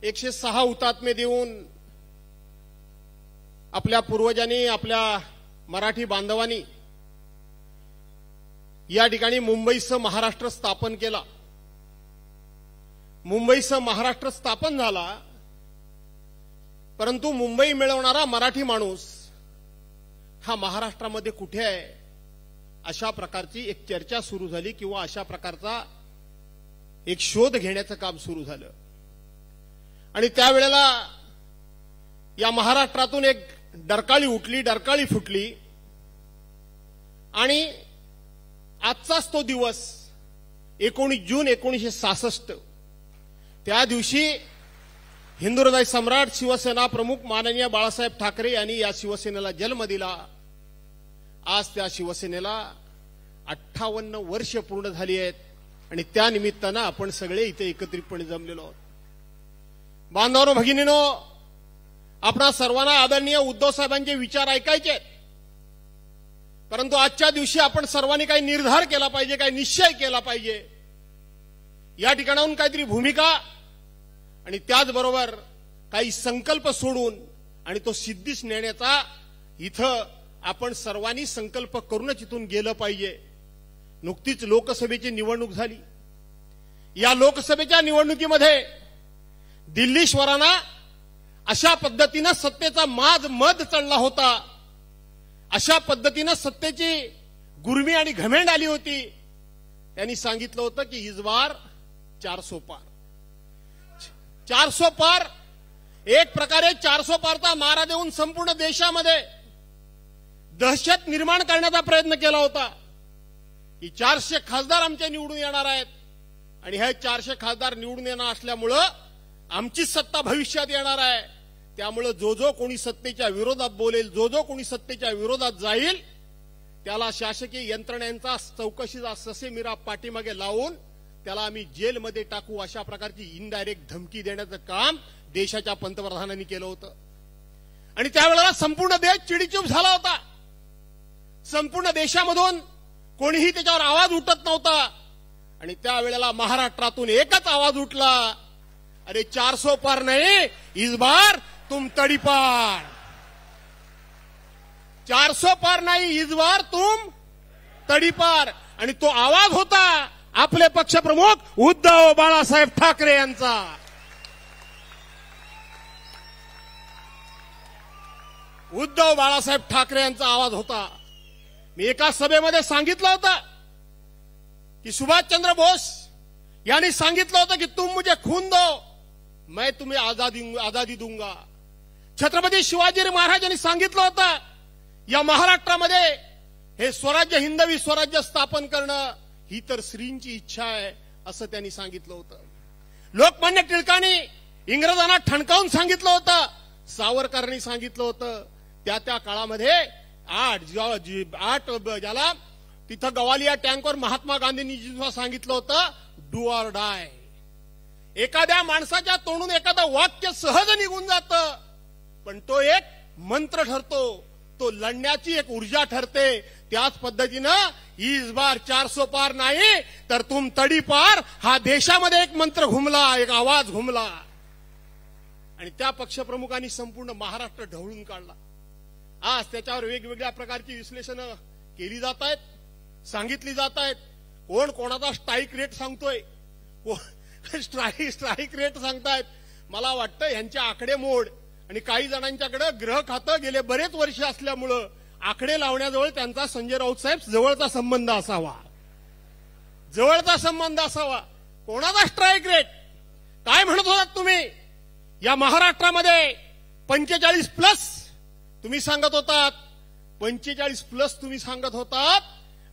106 हुतात्मे देऊन आपल्या पूर्वजांनी, आपल्या मराठी बांधवांनी या ठिकाणी मुंबईसह महाराष्ट्र स्थापन केला. मुंबईसह महाराष्ट्र स्थापन झाला, परंतु मुंबई मिळवणारा मराठी माणूस हा महाराष्ट्रामध्ये कुठे आहे, अशा प्रकारची एक चर्चा सुरू झाली किंवा अशा प्रकारचा एक शोध घेण्याचं काम सुरू झालं. आणि त्यावेळेला या महाराष्ट्रातून एक डरकाळी उठली, डरकाळी फुटली. आणि आजचाच तो दिवस 19 जून 1966, त्या दिवशी हिंदू हृदय सम्राट शिवसेना प्रमुख माननीय बाळासाहेब ठाकरे यांनी या शिवसेनेला जन्म दिला. आज त्या शिवसेनेला 58 वर्ष पूर्ण झाली आहेत आणि त्या निमित्तानं आपण सगळे इथे एकत्रितपणे जमलेलो आहोत. बांधवांनो, भगिनींनो, आपणा सर्वांना आदरणीय उद्धव साहेबांचे विचार ऐकायचे आहेत, परंतु आजच्या दिवशी आपण सर्वांनी काही निर्धार केला पाहिजे, काही निश्चय केला पाहिजे. या ठिकाणाहून काहीतरी भूमिका आणि त्याचबरोबर काही संकल्प सोडून आणि तो सिद्धीस नेण्याचा इथं आपण सर्वांनी संकल्प करूनच इथून गेलं पाहिजे. नुकतीच लोकसभेची निवडणूक झाली. या लोकसभेच्या निवडणुकीमध्ये दिल्लीश्वरांना अशा पद्धतीनं सत्तेचा मद चढला होता, अशा पद्धतीनं सत्तेची गुर्मी आणि घमेंड आली होती. त्यांनी सांगितलं होतं की इस बार 400 पार. 400 पार, एक प्रकारे 400 पारचा नारा देऊन संपूर्ण देशामध्ये दहशत निर्माण करण्याचा प्रयत्न केला होता की 400 खासदार आमचे निवडून येणार आहेत आणि हे 400 खासदार निवडून येणार असल्यामुळं आमची सत्ता भविष्यात येणार आहे. त्यामुळे जो कोणी सत्तेच्या विरोधात बोलेल, जो कोणी सत्तेच्या विरोधात जाईल, त्याला शासकीय यंत्रणेचा चौकशीचा ससेमिरा पाठीमागे लावून त्याला आम्ही जेलमध्ये टाकू, अशा प्रकारची इनडायरेक्ट धमकी देण्याचं काम देशाच्या पंतप्रधानांनी केलं होतं. आणि त्यावेळेला संपूर्ण देश चिडीचूप झाला होता. संपूर्ण देशामधून कोणीही त्याच्यावर आवाज उठत नव्हता. आणि त्यावेळेला महाराष्ट्रातून एकच आवाज उठला, अरे 400 पार नहीं, इस बार तुम तड़ीपार. 400 पार नहीं, इस बार तुम तड़ीपार. आणि तो आवाज होता आपले पक्षप्रमुख उद्धव बाळासाहेब ठाकरे यांचा. उद्धव बाळासाहेब ठाकरे यांचा आवाज होता. मी एका सभेमध्ये सांगितलं होतं की सुभाषचंद्र बोस यांनी सांगितलं होतं की तुम मुझे खून दो, मैं तुम्हें आजादी दूंगा. छत्रपती शिवाजी महाराज यांनी सांगितलं होतं या महाराष्ट्रामध्ये हे स्वराज्य, हिंदवी स्वराज्य स्थापन करणं ही तर श्रींची इच्छा आहे, असं त्यांनी सांगितलं होतं. लोकमान्य टिळकांनी इंग्रजांना ठणकावून सांगितलं होतं, सावरकरांनी सांगितलं होतं. त्या काळामध्ये 8 ज्याला तिथं गवालिया टँकवर महात्मा गांधींनी सांगितलं होतं, डू ऑर डाय. एखाद्या माणसाच्या तोंडून एखादं वाक्य सहज निघून जातं, पण तो एक मंत्र ठरतो, तो लढण्याची एक ऊर्जा ठरते. त्याच पद्धतीनं इस बार 400 पार नाही तर तुम तडी पार हा देशामध्ये एक मंत्र घुमला, एक आवाज घुमला. आणि त्या पक्षप्रमुखांनी संपूर्ण महाराष्ट्र ढवळून काढला. आज त्याच्यावर वेगवेगळ्या प्रकारची विश्लेषणं केली जात आहेत, सांगितली जात आहेत. कोण कोणाचा स्ट्राईक रेट सांगतोय, स्ट्राईक रेट सांगतायत. मला वाटतं यांच्या आकडेमोड आणि काही जणांच्याकडे ग्रह खातं गेले बरेच वर्ष असल्यामुळं आकडे लावण्याजवळ त्यांचा संजय राऊत साहेब जवळचा संबंध असावा, जवळचा संबंध असावा. कोणाचा स्ट्राईक रेट काय म्हणत होतात तुम्ही? या महाराष्ट्रामध्ये 45+ तुम्ही सांगत होतात, 45+ तुम्ही सांगत होतात.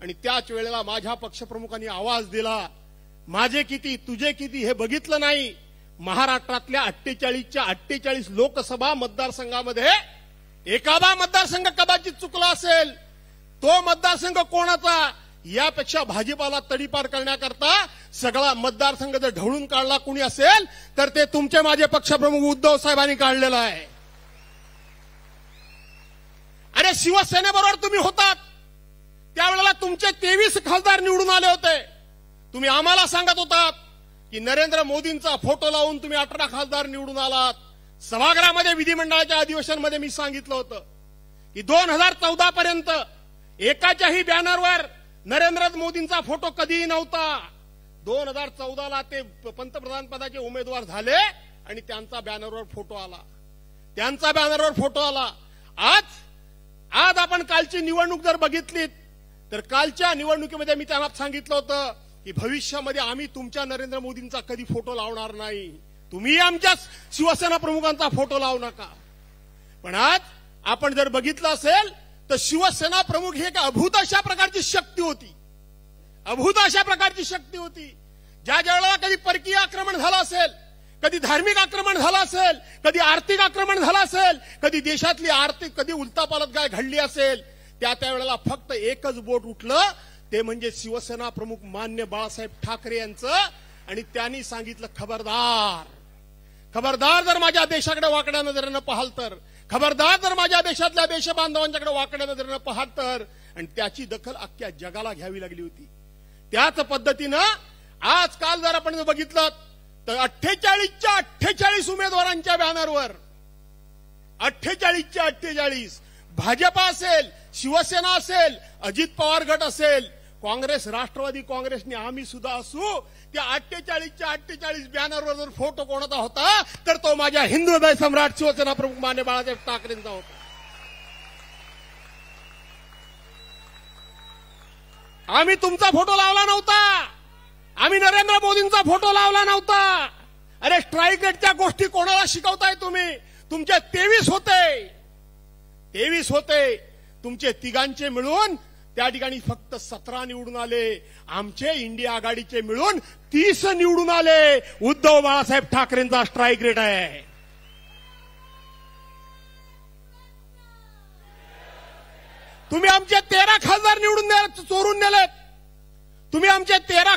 आणि त्याच वेळेला माझ्या पक्षप्रमुखांनी आवाज दिला, माझे किती तुझे किती हे बघितलं नाही. महाराष्ट्रातल्या 48च्या 48 लोकसभा मतदारसंघामध्ये एखादा मतदारसंघ कदाचित चुकला असेल, तो मतदारसंघ कोणाचा यापेक्षा भाजपाला तडीपार करण्याकरता सगळा मतदारसंघ जर ढवळून काढला कुणी असेल तर ते तुमचे माझे पक्षप्रमुख उद्धव साहेबांनी काढलेला आहे. अरे शिवसेनेबरोबर तुम्ही होतात त्यावेळेला तुमचे 23 खासदार निवडून आले होते. तुम्ही आम्हाला सांगत होतात की नरेंद्र मोदींचा फोटो लावून तुम्ही 18 खासदार निवडून आलात. सभागृहामध्ये विधिमंडळाच्या अधिवेशनामध्ये मी सांगितलं होतं की 2014 पर्यंत एकाच्याही बॅनरवर नरेंद्र मोदींचा फोटो कधीही नव्हता. 2014ला ते पंतप्रधान पदाचे उमेदवार झाले आणि त्यांचा बॅनरवर फोटो आला. आज आपण कालची निवडणूक जर बघितलीत तर कालच्या निवडणुकीमध्ये मी त्यांना सांगितलं होतं की भविष्यामध्ये आम्ही तुमच्या नरेंद्र मोदींचा कधी फोटो लावणार नाही, तुम्ही आमच्या शिवसेना प्रमुखांचा फोटो लावू नका. पण आज आपण जर बघितलं असेल तर शिवसेना प्रमुख ही एक अभूत अशा प्रकारची शक्ती होती. ज्या वेळेला कधी परकीय आक्रमण झालं असेल, कधी धार्मिक आक्रमण झालं असेल, कधी आर्थिक आक्रमण झालं असेल, कधी देशातली आर्थिक कधी उलटापालट काय घडली असेल, त्यावेळेला फक्त एकच बोट उठलं, ते म्हणजे शिवसेना प्रमुख मान्य बाळासाहेब ठाकरे यांचं. आणि त्यांनी सांगितलं खबरदार जर माझ्या देशाकडे वाकड्या नजरेनं पाहाल तर, खबरदार जर माझ्या देशातल्या देशबांधवांच्याकडे वाकड्या नजरेनं पाहाल तर. आणि त्याची दखल अख्ख्या जगाला घ्यावी लागली होती. त्याच पद्धतीनं आजकाल जर आपण बघितलं तर 48 उमेदवारांच्या बॅनरवर 48 भाजपा असेल, शिवसेना असेल, अजित पवार गट असेल, काँग्रेस, राष्ट्रवादी काँग्रेसने आम्ही सुद्धा असू, त्या 48 बॅनरवर जर फोटो कोणाचा होता तर तो माझ्या हिंदू हृदय सम्राट शिवसेना प्रमुख मान्य बाळासाहेब ठाकरेंचा होता. आम्ही तुमचा फोटो लावला नव्हता, आम्ही नरेंद्र मोदींचा फोटो लावला नव्हता. अरे स्ट्राईक रेटच्या गोष्टी कोणाला शिकवताय तुम्ही? तुमचे 23 होते, तुमचे तिघांचे मिळून त्या ठिकाणी फक्त 17 निवडून आले. आमचे इंडिया आघाडीचे मिळून 30 निवडून आले. उद्धव बाळासाहेब ठाकरेंचा स्ट्राईक रेट आहे. तुम्ही आमचे 13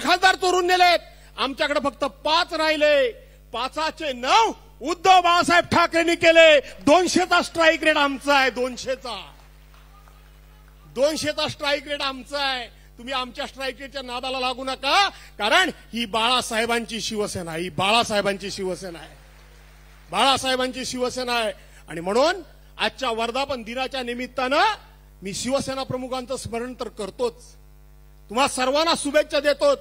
खासदार चोरून नेलेत. आमच्याकडे फक्त 5 राहिले. 5चे 9 उद्धव बाळासाहेब ठाकरेंनी केले. 200चा स्ट्राईक रेट आमचा आहे. 200चा स्ट्राईक रेट आमचा आहे. तुम्ही आमच्या स्ट्राईक रेटच्या नादाला लागू नका, कारण ही बाळासाहेबांची शिवसेना आहे. आणि म्हणून आजच्या वर्धापन दिनाच्या निमित्तानं मी शिवसेना प्रमुखांचं स्मरण तर करतोच, तुम्हा सर्वांना शुभेच्छा देतोच.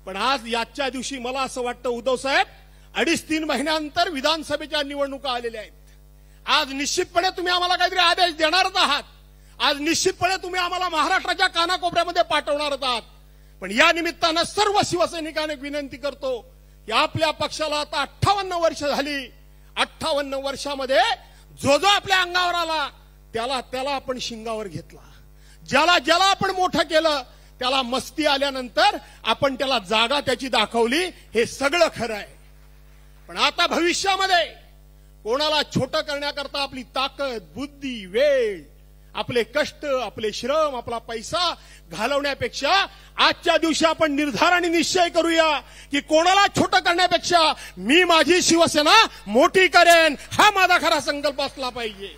पण आज याच्या दिवशी मला असं वाटतं उद्धव साहेब, 2.5-3 महिन्यानंतर विधानसभेच्या निवडणुका आलेल्या आहेत. आज निश्चितपणे तुम्ही आम्हाला काहीतरी आदेश देणारच आहात. आज निश्चितपणे तुम्ही आम्हाला महाराष्ट्राच्या कानाकोपऱ्यामध्ये पाठवणारच आहात. पण या निमित्तानं सर्व शिवसैनिकांना विनंती करतो की आपल्या पक्षाला आता 58 वर्ष झाली. 58 वर्षामध्ये जो आपल्या अंगावर आला त्याला आपण शिंगावर घेतला. ज्याला आपण मोठं केलं त्याला मस्ती आल्यानंतर आपण त्याला जागा त्याची दाखवली. हे सगळं खरं आहे. पण आता भविष्यामध्ये कोणाला छोटं करण्याकरता आपली ताकद, बुद्धी, वेळ, आपले कष्ट, आपले श्रम, आपला पैसा घालवण्यापेक्षा आजच्या दिवशी आपण निर्धार आणि निश्चय करूया की कोणाला छोटं करण्यापेक्षा मी माझी शिवसेना मोठी करेन. हा माझा खरा संकल्प असला पाहिजे.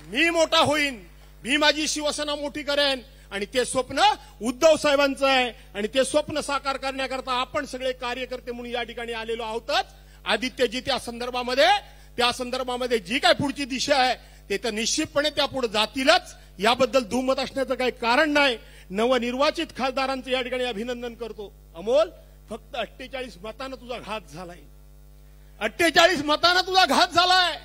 मी मोठा होईन, मी माझी शिवसेना मोठी करेन. आणि ते स्वप्न उद्धव साहेबांचं आहे. आणि ते स्वप्न साकार करण्याकरता आपण सगळे कार्यकर्ते म्हणून या ठिकाणी आलेलो आहोतच. आदित्यजी त्या संदर्भामध्ये जी काय पुढची दिशा आहे ते तर निश्चितपणे त्या पुढे जातीलच, याबद्दल दुमत असण्याचं काही कारण नाही. नवनिर्वाचित खासदारांचं या ठिकाणी अभिनंदन करतो. अमोल, फक्त 48 मतानं तुझा घात झालाय. 48 मतानं तुझा घात झालाय.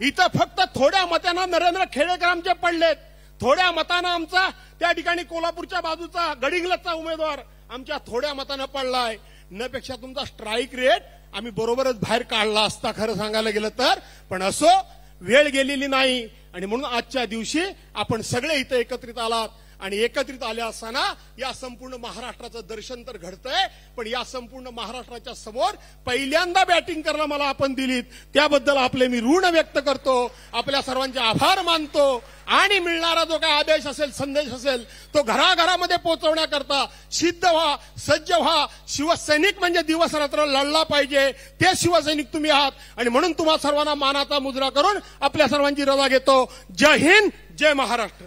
इथं फक्त थोड्या मतांना नरेंद्र खेडेकर आमचे पडलेत. थोड्या मतानं आमचा त्या ठिकाणी कोल्हापूरच्या बाजूचा गडिंग्लजचा उमेदवार आमच्या थोड्या मतानं पडलाय. नपेक्षा तुमचा स्ट्राईक रेट आम्ही बरोबरच बाहेर काढला असता खरं सांगायला गेलं तर. पण असो, वेळ गेलेली नाही. आणि म्हणून आजच्या दिवशी आपण सगळे इथं एकत्रित आलात. आणि एकत्रित आले असताना या संपूर्ण महाराष्ट्राचं दर्शन तर घडतंय. पण या संपूर्ण महाराष्ट्राच्या समोर पहिल्यांदा बॅटिंग करायला मला आपण दिलीत, त्याबद्दल आपले मी ऋण व्यक्त करतो. आपल्या सर्वांचे आभार मानतो. आणि मिळणारा जो काही आदेश असेल, संदेश असेल, तो घराघरामध्ये पोहोचवण्याकरता सिद्ध व्हा, सज्ज व्हा. शिवसैनिक म्हणजे दिवस रात्र लढला पाहिजे, ते शिवसैनिक तुम्ही आहात. आणि म्हणून तुम्हा सर्वांना मानाचा मुजरा करून आपल्या सर्वांची रजा घेतो. जय हिंद, जय महाराष्ट्र.